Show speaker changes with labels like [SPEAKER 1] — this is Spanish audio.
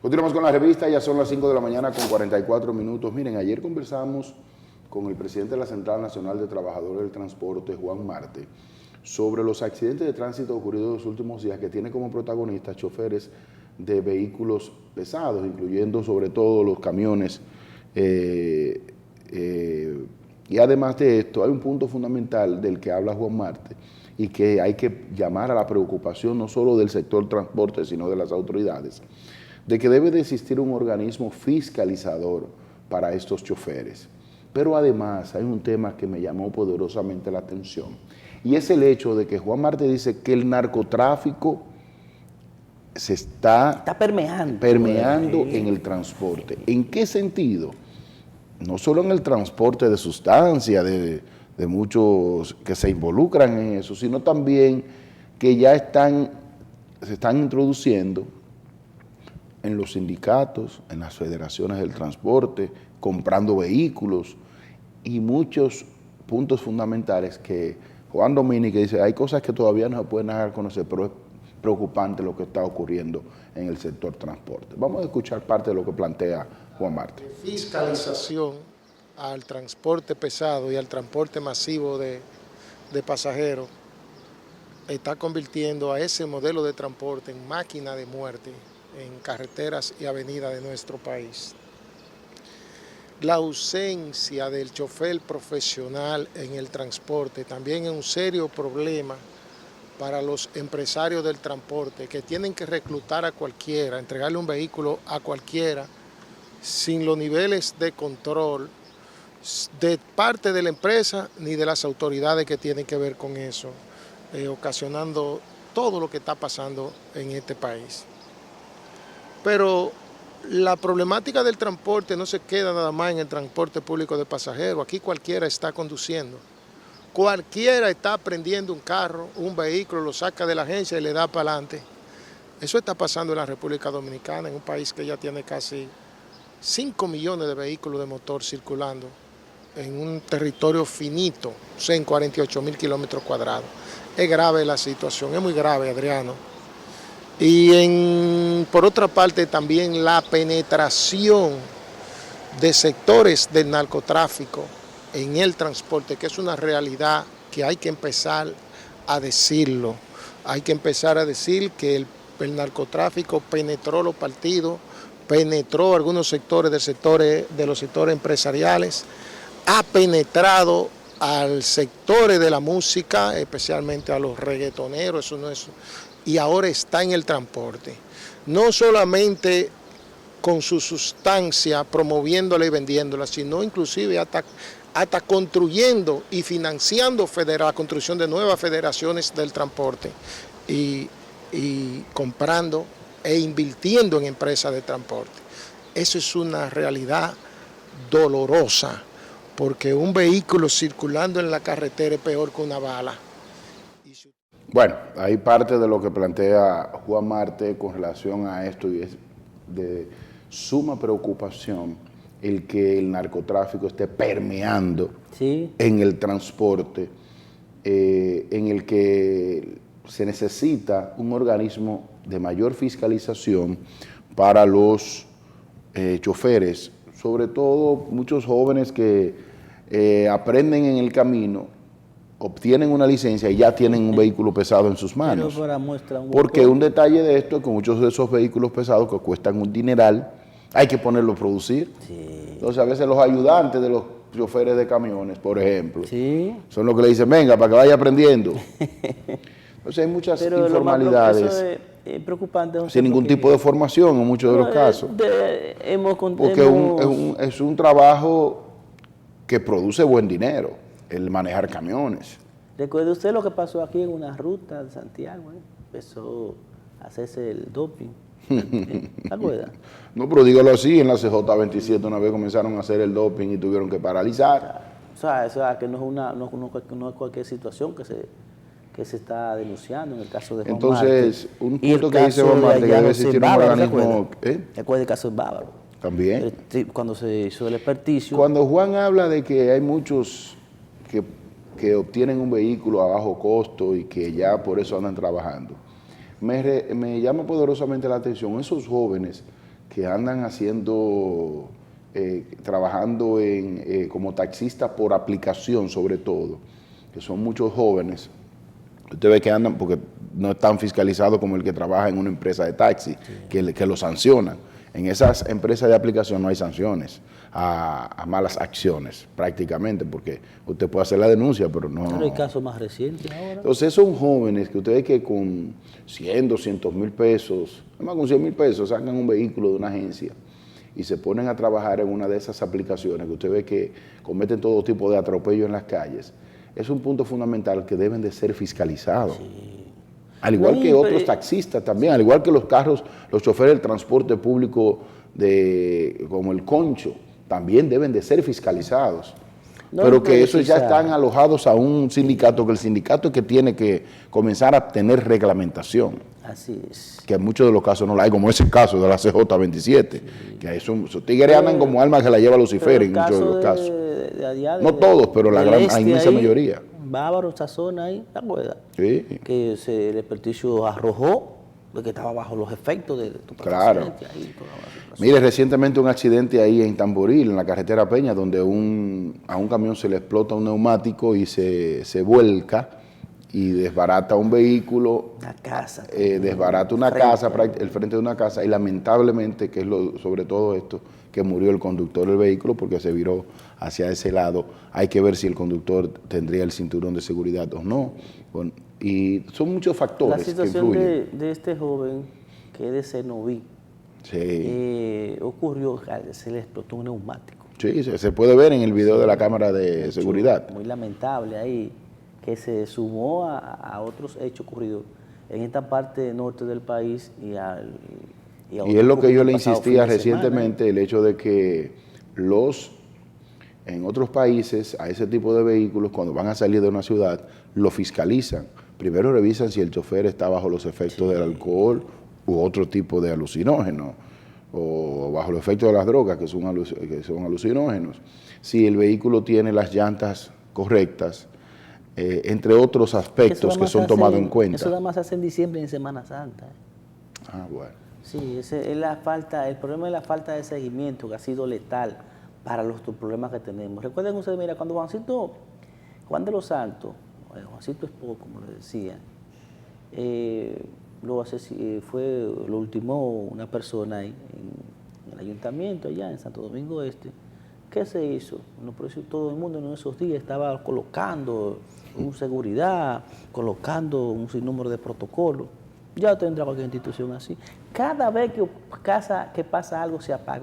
[SPEAKER 1] Continuamos con la revista, ya son las 5 de la mañana con 44 minutos. Miren, ayer conversamos con el presidente de la Central Nacional de Trabajadores del Transporte, Juan Marte, sobre los accidentes de tránsito ocurridos en los últimos días que tiene como protagonistas choferes de vehículos pesados, incluyendo sobre todo los camiones. Y además de esto, hay un punto fundamental del que habla Juan Marte y que hay que llamar a la preocupación no solo del sector transporte, sino de las autoridades, de que debe de existir un organismo fiscalizador para estos choferes. Pero además hay un tema que me llamó poderosamente la atención, y es el hecho de que Juan Marte dice que el narcotráfico se está permeando en el transporte. ¿En qué sentido? No solo en el transporte de sustancias, de muchos que se involucran en eso, sino también que ya se están introduciendo en los sindicatos, en las federaciones del transporte, comprando vehículos y muchos puntos fundamentales que Juan Domínguez dice, hay cosas que todavía no se pueden dar a conocer, pero es preocupante lo que está ocurriendo en el sector transporte. Vamos a escuchar parte de lo que plantea Juan Marte.
[SPEAKER 2] Fiscalización al transporte pesado y al transporte masivo de pasajeros está convirtiendo a ese modelo de transporte en máquina de muerte en carreteras y avenidas de nuestro país. La ausencia del chofer profesional en el transporte también es un serio problema para los empresarios del transporte que tienen que reclutar a cualquiera, entregarle un vehículo a cualquiera sin los niveles de control de parte de la empresa ni de las autoridades que tienen que ver con eso, ocasionando todo lo que está pasando en este país. Pero la problemática del transporte no se queda nada más en el transporte público de pasajeros. Aquí cualquiera está conduciendo. Cualquiera está prendiendo un carro, un vehículo, lo saca de la agencia y le da para adelante. Eso está pasando en la República Dominicana, en un país que ya tiene casi 5 millones de vehículos de motor circulando en un territorio finito, o sea, en 48.000 kilómetros cuadrados. Es grave la situación, es muy grave, Adriano. Y por otra parte también la penetración de sectores del narcotráfico en el transporte, que es una realidad que hay que empezar a decirlo. Hay que empezar a decir que el narcotráfico penetró los partidos, penetró algunos sectores de los sectores empresariales, ha penetrado al sector de la música, especialmente a los reggaetoneros, eso no es, y ahora está en el transporte. No solamente con su sustancia promoviéndola y vendiéndola, sino inclusive hasta construyendo y financiando la construcción de nuevas federaciones del transporte y comprando e invirtiendo en empresas de transporte. Eso es una realidad dolorosa, porque un vehículo circulando en la carretera es peor que una bala.
[SPEAKER 1] Bueno, hay parte de lo que plantea Juan Marte con relación a esto, y es de suma preocupación el que el narcotráfico esté permeando en el transporte, en el que se necesita un organismo de mayor fiscalización para los choferes, sobre todo muchos jóvenes que aprenden en el camino, obtienen una licencia y ya tienen un vehículo pesado en sus manos. Porque un detalle de esto es que muchos de esos vehículos pesados que cuestan un dineral, hay que ponerlos a producir. Entonces a veces los ayudantes de los choferes de camiones, por ejemplo, son los que le dicen, venga, para que vaya aprendiendo. Entonces hay muchas informalidades.
[SPEAKER 3] Es preocupante.
[SPEAKER 1] Sin ningún tipo de formación en muchos de los casos. Porque es un trabajo que produce buen dinero, el manejar camiones.
[SPEAKER 3] ¿Recuerda usted lo que pasó aquí en una ruta de Santiago? Empezó a hacerse el doping. ¿Se acuerda?
[SPEAKER 1] No, pero dígalo así, en la CJ27 una vez comenzaron a hacer el doping y tuvieron que paralizar.
[SPEAKER 3] O sea que no es cualquier situación que se está denunciando en el caso de Juan
[SPEAKER 1] Entonces,
[SPEAKER 3] Marte.
[SPEAKER 1] un punto que dice Juan Marte, que debe existir un organismo...
[SPEAKER 3] ¿Recuerda el caso de Bávaro?
[SPEAKER 1] También.
[SPEAKER 3] Cuando se hizo el experticio.
[SPEAKER 1] Cuando Juan habla de que hay muchos que obtienen un vehículo a bajo costo y que ya por eso andan trabajando, me llama poderosamente la atención esos jóvenes que andan haciendo, trabajando como taxistas por aplicación sobre todo, que son muchos jóvenes. Usted ve que andan, porque no están fiscalizados como el que trabaja en una empresa de taxi, que lo sancionan. En esas empresas de aplicación no hay sanciones a malas acciones, prácticamente, porque usted puede hacer la denuncia, pero no...
[SPEAKER 3] Pero hay casos más recientes ahora.
[SPEAKER 1] Entonces, son jóvenes que ustedes que con 100, 200 mil pesos, además con 100 mil pesos, sacan un vehículo de una agencia y se ponen a trabajar en una de esas aplicaciones que usted ve que cometen todo tipo de atropello en las calles. Es un punto fundamental que deben de ser fiscalizados. Sí. Al igual que otros taxistas también, al igual que los carros, los choferes del transporte público como el Concho, también deben de ser fiscalizados. No, pero que esos ya están alojados a un sindicato, que el sindicato es que tiene que comenzar a tener reglamentación.
[SPEAKER 3] Así es.
[SPEAKER 1] Que en muchos de los casos no la hay, como ese caso de la CJ27, sí. Que esos tigres andan como almas que la lleva Lucifer en muchos de los casos. No todos, pero la inmensa mayoría.
[SPEAKER 3] Bávaro, esa zona ahí, ¿te acuerdas?
[SPEAKER 1] Sí.
[SPEAKER 3] Que el experticio arrojó de que estaba bajo los efectos de tu
[SPEAKER 1] Claro.
[SPEAKER 3] Ahí,
[SPEAKER 1] mire, recientemente un accidente ahí en Tamboril, en la carretera Peña, donde a un camión se le explota un neumático y se vuelca y desbarata un vehículo.
[SPEAKER 3] Una casa.
[SPEAKER 1] Desbarata una casa, el frente de una casa, y lamentablemente, que es sobre todo esto, que murió el conductor del vehículo porque se viró hacia ese lado. Hay que ver si el conductor tendría el cinturón de seguridad o no. Bueno, y son muchos factores
[SPEAKER 3] la situación
[SPEAKER 1] que influyen.
[SPEAKER 3] de este joven que es de Cenoví,
[SPEAKER 1] sí.
[SPEAKER 3] Ocurrió, se le explotó un neumático.
[SPEAKER 1] Sí, se puede ver en el video de la cámara de seguridad.
[SPEAKER 3] Muy lamentable ahí, que se sumó a otros hechos ocurridos en esta parte norte del país y
[SPEAKER 1] es lo que yo le insistía recientemente, el hecho de que en otros países a ese tipo de vehículos, cuando van a salir de una ciudad, lo fiscalizan. Primero revisan si el chofer está bajo los efectos del alcohol u otro tipo de alucinógeno, o bajo los efectos de las drogas, que son alucinógenos. Si el vehículo tiene las llantas correctas, entre otros aspectos que son tomados en cuenta.
[SPEAKER 3] Eso nada más se hace en diciembre y en Semana Santa.
[SPEAKER 1] Ah, bueno.
[SPEAKER 3] Sí, el problema es la falta de seguimiento, que ha sido letal para los problemas que tenemos. Recuerden ustedes, mira, cuando Juan de los Santos, Juancito Espó, como le decía, lo ultimó una persona ahí en el ayuntamiento allá en Santo Domingo Este. ¿Qué se hizo? Bueno, por eso todo el mundo en esos días estaba colocando seguridad, colocando un sinnúmero de protocolos. Ya tendrá cualquier institución así. Cada vez que pasa algo se apaga.